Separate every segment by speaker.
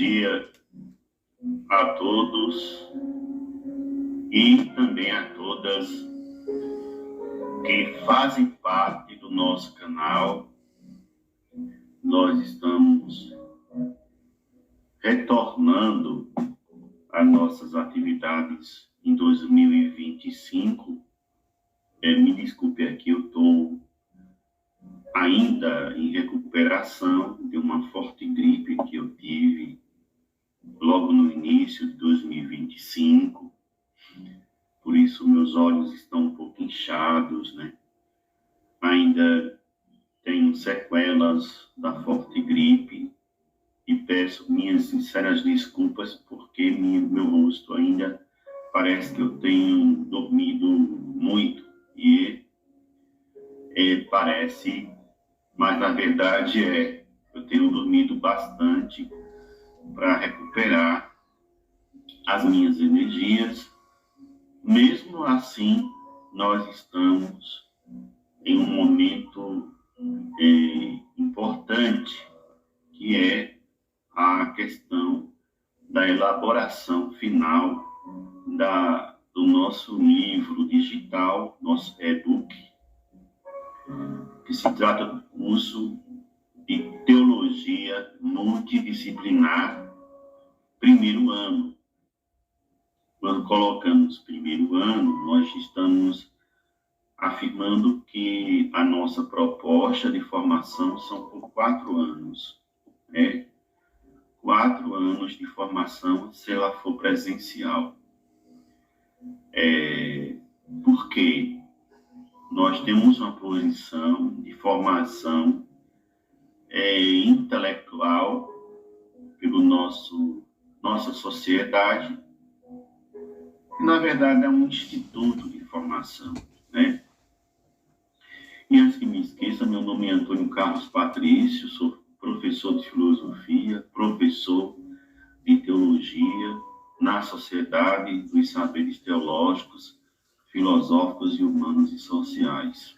Speaker 1: dia a todos e também a todas que fazem parte do nosso canal. Nós estamos retornando às nossas atividades em 2025. Me desculpe aqui, eu estou ainda em recuperação de uma forte gripe que eu tive logo no início de 2025. Por isso meus olhos estão um pouco inchados, né? Ainda tenho sequelas da forte gripe e peço minhas sinceras desculpas porque meu rosto ainda parece que eu tenho dormido muito e parece, mas na verdade eu tenho dormido bastante para recuperar as minhas energias. Mesmo assim, nós estamos em um momento importante, que é a questão da elaboração final do nosso livro digital, nosso e-book, que se trata do curso de Teologia Multidisciplinar, primeiro ano. Quando colocamos primeiro ano, nós estamos afirmando que a nossa proposta de formação são por 4 anos. 4 anos de formação, se ela for presencial. Por quê? Nós temos uma posição de formação intelectual pela nossa sociedade, que na verdade é um instituto de formação, né? E antes que me esqueça, meu nome é Antônio Carlos Patrício, sou professor de filosofia, professor de teologia na Sociedade dos Saberes Teológicos, Filosóficos e Humanos e Sociais.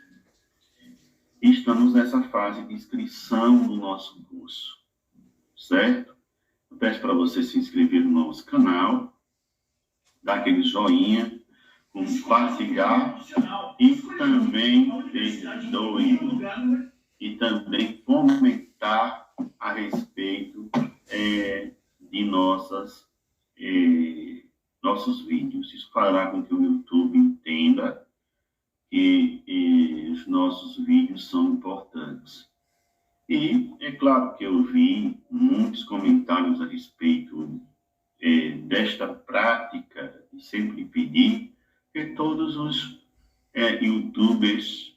Speaker 1: Estamos nessa fase de inscrição do nosso curso, certo? Eu peço para você se inscrever no nosso canal, dar aquele joinha, compartilhar e também comentar a respeito de nossos vídeos. Isso fará com que o YouTube entenda que os nossos vídeos são importantes. E é claro que eu vi muitos comentários a respeito desta prática de sempre pedir que todos os youtubers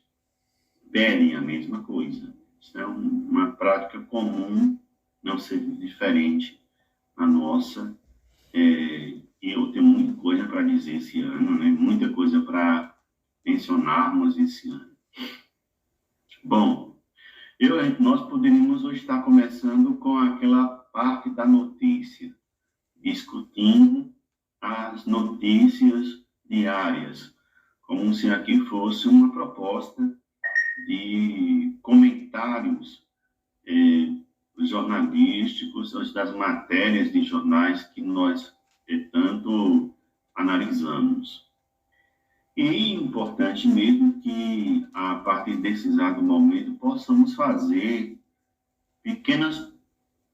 Speaker 1: pedem a mesma coisa. Isso é uma prática comum, não seja diferente a nossa. E eu tenho muita coisa para dizer esse ano, né? Muita coisa para mencionarmos esse ano. Bom, nós poderíamos hoje estar começando com aquela parte da notícia, discutindo as notícias diárias, como se aqui fosse uma proposta de comentários jornalísticos, das matérias de jornais que nós tanto analisamos. E é importante mesmo que, a partir desse exato momento, possamos fazer pequenas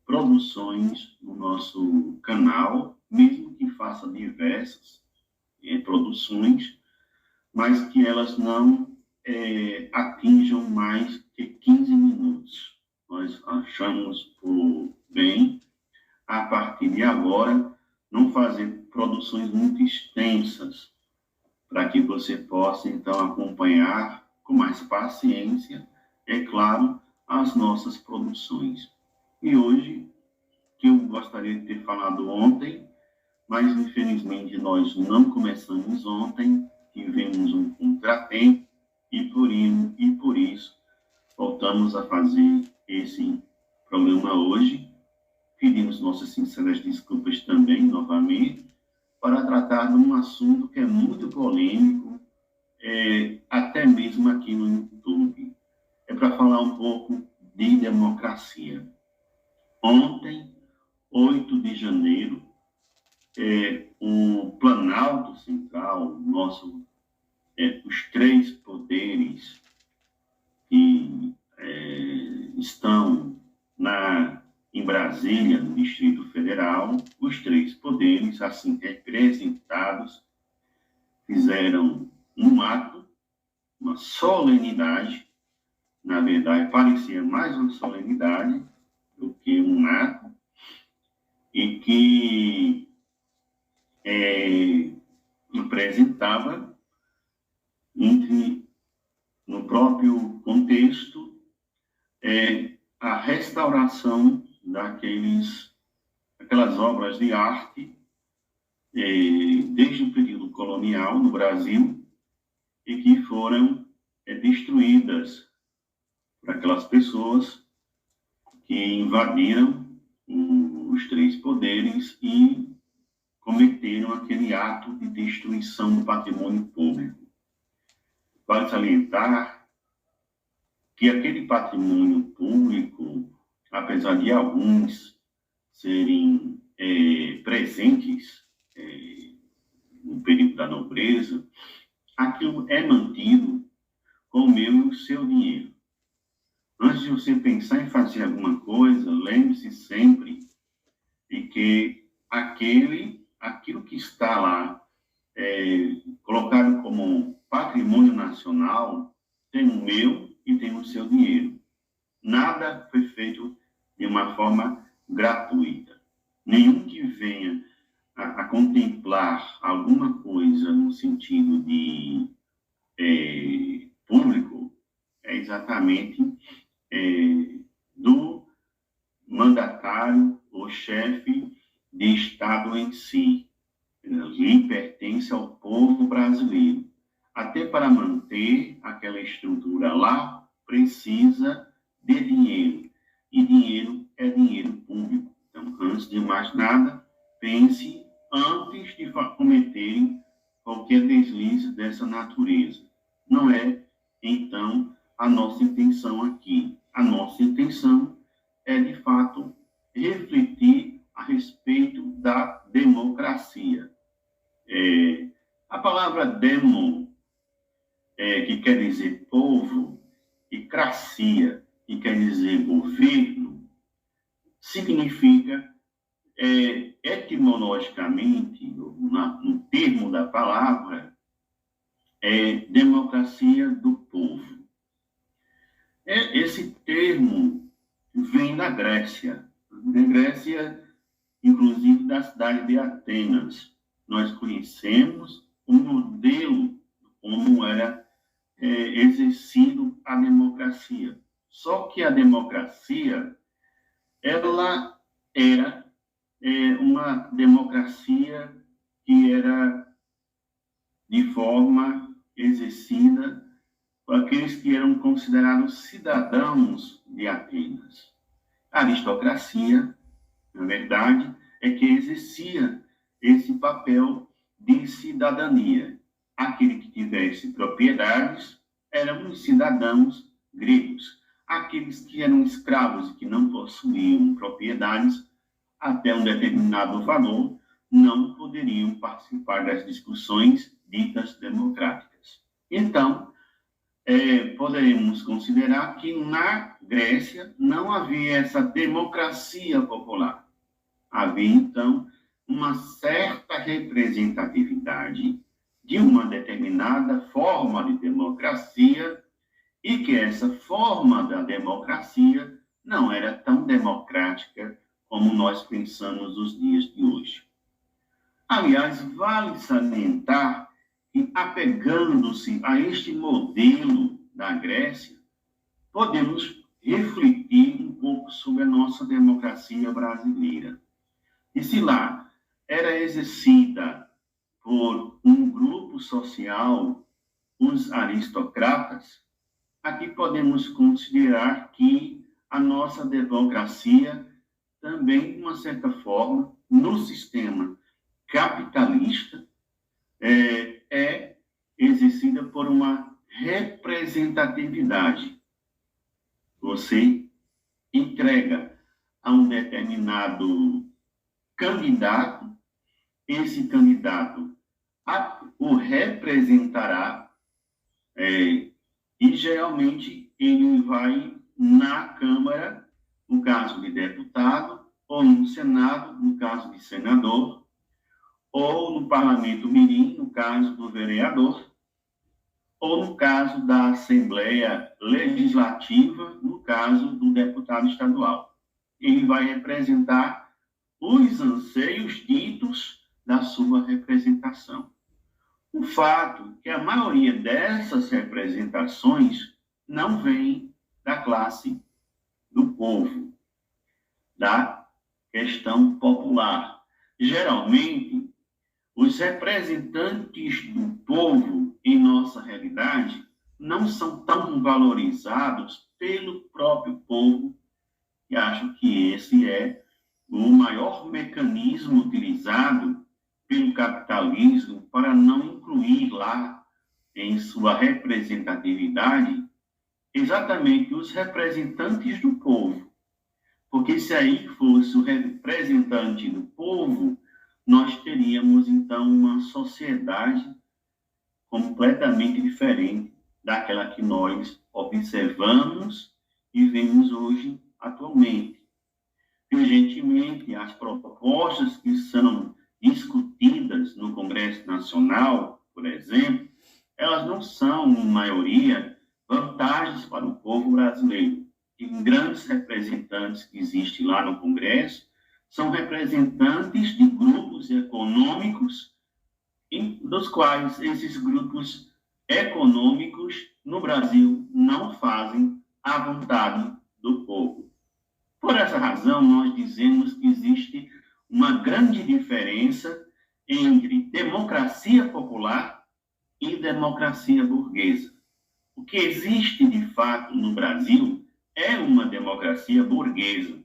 Speaker 1: produções no nosso canal, mesmo que faça diversas produções, mas que elas não atinjam mais que 15 minutos. Nós achamos por bem, a partir de agora, não fazer produções muito extensas, para que você possa, então, acompanhar com mais paciência, é claro, as nossas produções. E hoje, que eu gostaria de ter falado ontem, mas infelizmente nós não começamos ontem, tivemos um contratempo e por isso voltamos a fazer esse programa hoje. Pedimos nossas sinceras desculpas também, novamente, para tratar de um assunto que é muito polêmico, até mesmo aqui no YouTube. É para falar um pouco de democracia. Ontem 8 de janeiro, o Planalto Central, os três poderes que estão em Brasília, no Distrito Federal, os três poderes, assim representados, fizeram um ato, uma solenidade, na verdade, parecia mais uma solenidade do que um ato, e que apresentava, no próprio contexto, a restauração daquelas obras de arte desde o período colonial no Brasil e que foram destruídas por aquelas pessoas que invadiram os três poderes e cometeram aquele ato de destruição do patrimônio público. Vale salientar que aquele patrimônio público, apesar de alguns serem presentes no período da nobreza, aquilo é mantido com o meu e o seu dinheiro. Antes de você pensar em fazer alguma coisa, lembre-se sempre de que aquilo que está lá, colocado como patrimônio nacional, tem o meu e tem o seu dinheiro. Nada foi feito de uma forma gratuita. Nenhum que venha a contemplar alguma coisa no sentido de público é exatamente do mandatário ou chefe de Estado em si. Lhe pertence ao povo brasileiro. Até para manter aquela estrutura lá, precisa de dinheiro. E dinheiro é dinheiro público. Então, antes de mais nada, pense antes de cometerem qualquer deslize dessa natureza. Não é, então, a nossa intenção aqui. A nossa intenção é, de fato, refletir a respeito da democracia. A palavra demo, que quer dizer povo, e cracia, que quer dizer governo, significa, etimologicamente, no termo da palavra, democracia do povo. Esse termo vem da Grécia. Da Grécia, inclusive da cidade de Atenas. Nós conhecemos o modelo como era exercido a democracia. Só que a democracia, ela era uma democracia que era de forma exercida por aqueles que eram considerados cidadãos de Atenas. A aristocracia, na verdade, é que exercia esse papel de cidadania. Aquele que tivesse propriedades eram os cidadãos gregos. Aqueles que eram escravos e que não possuíam propriedades até um determinado valor não poderiam participar das discussões ditas democráticas. Então, poderemos considerar que na Grécia não havia essa democracia popular. Havia, então, uma certa representatividade de uma determinada forma de democracia e que essa forma da democracia não era tão democrática como nós pensamos nos dias de hoje. Aliás, vale salientar que, apegando-se a este modelo da Grécia, podemos refletir um pouco sobre a nossa democracia brasileira. E se lá era exercida por um grupo social, os aristocratas, aqui podemos considerar que a nossa democracia também, de uma certa forma, no sistema capitalista, é exercida por uma representatividade. Você entrega a um determinado candidato, esse candidato o representará, e geralmente ele vai na Câmara, no caso de deputado, ou no Senado, no caso de senador, ou no Parlamento Mirim, no caso do vereador, ou no caso da Assembleia Legislativa, no caso do deputado estadual. Ele vai representar os anseios ditos da sua representação. O fato é que a maioria dessas representações não vem da classe do povo, da questão popular. Geralmente, os representantes do povo em nossa realidade não são tão valorizados pelo próprio povo, e acho que esse é o maior mecanismo utilizado pelo capitalismo para não incluir lá em sua representatividade exatamente os representantes do povo. Porque se aí fosse o representante do povo, nós teríamos, então, uma sociedade completamente diferente daquela que nós observamos e vemos hoje, atualmente. Urgentemente, as propostas que são discutidas no Congresso Nacional, por exemplo, elas não são, em maioria, vantagens para o povo brasileiro. E grandes representantes que existem lá no Congresso são representantes de grupos econômicos, dos quais esses grupos econômicos no Brasil não fazem a vontade do povo. Por essa razão, nós dizemos que existe uma grande diferença entre democracia popular e democracia burguesa. O que existe, de fato, no Brasil é uma democracia burguesa,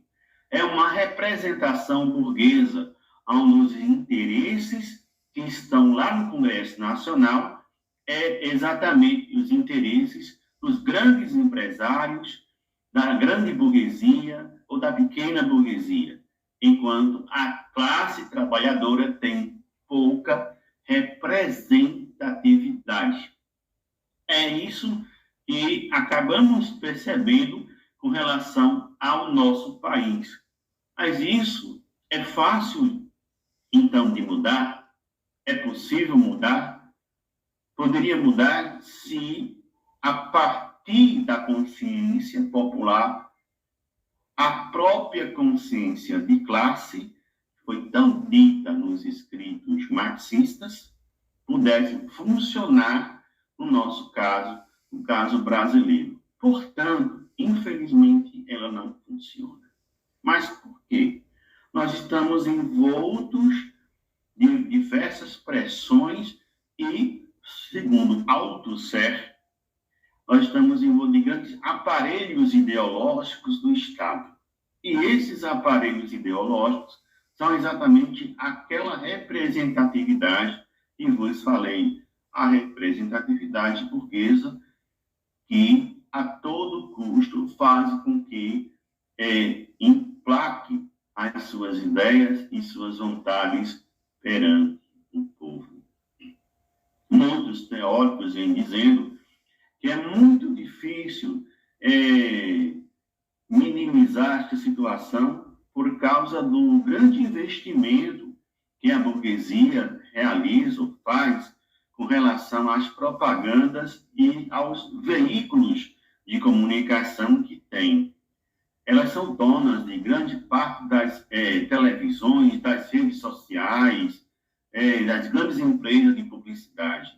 Speaker 1: é uma representação burguesa, onde os interesses que estão lá no Congresso Nacional é exatamente os interesses dos grandes empresários, da grande burguesia ou da pequena burguesia, enquanto a classe trabalhadora tem pouca representatividade. É isso que acabamos percebendo com relação ao nosso país. Mas isso é fácil, então, de mudar? É possível mudar? Poderia mudar se, a partir da consciência popular, a própria consciência de classe, que foi tão dita nos escritos marxistas, pudesse funcionar no nosso caso, no caso brasileiro. Portanto, infelizmente, ela não funciona. Mas por quê? Nós estamos envoltos de diversas pressões e, segundo Althusser, nós estamos envolvidos em grandes aparelhos ideológicos do Estado. E esses aparelhos ideológicos são exatamente aquela representatividade que vos falei, a representatividade burguesa, que a todo custo faz com que emplaque as suas ideias e suas vontades perante o povo. Muitos teóricos vêm dizendo que é muito difícil minimizar esta situação por causa do grande investimento que a burguesia realiza ou faz com relação às propagandas e aos veículos de comunicação que tem. Elas são donas de grande parte das televisões, das redes sociais, das grandes empresas de publicidade.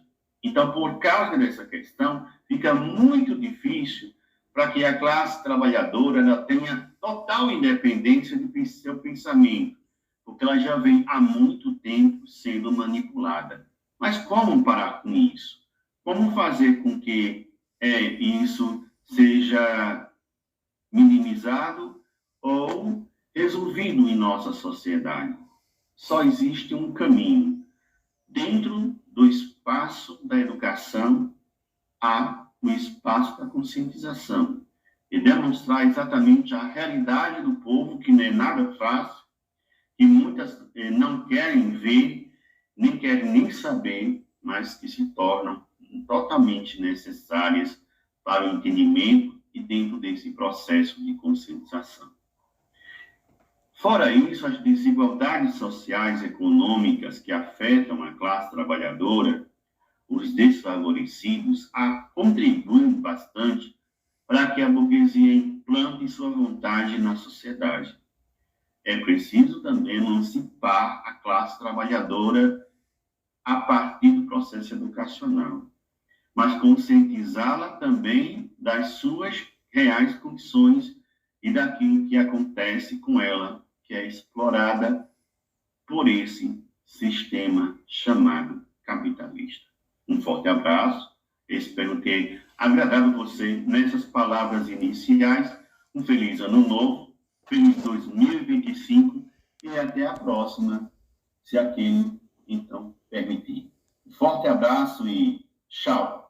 Speaker 1: Então, por causa dessa questão, fica muito difícil para que a classe trabalhadora ela tenha total independência do seu pensamento, porque ela já vem há muito tempo sendo manipulada. Mas como parar com isso? Como fazer com que isso seja minimizado ou resolvido em nossa sociedade? Só existe um caminho. Dentro do espaço da educação, há o espaço da conscientização e demonstrar exatamente a realidade do povo, que não é nada fácil, que muitas não querem ver, nem querem nem saber, mas que se tornam totalmente necessárias para o entendimento e dentro desse processo de conscientização. Fora isso, as desigualdades sociais e econômicas que afetam a classe trabalhadora, os desfavorecidos, contribuem bastante para que a burguesia implante sua vontade na sociedade. É preciso também emancipar a classe trabalhadora a partir do processo educacional, mas conscientizá-la também das suas reais condições e daquilo que acontece com ela, que é explorada por esse sistema chamado capitalista. Um forte abraço, espero ter agradado você nessas palavras iniciais. Um feliz ano novo, feliz 2025 e até a próxima, se aquele então permitir. Um forte abraço e tchau!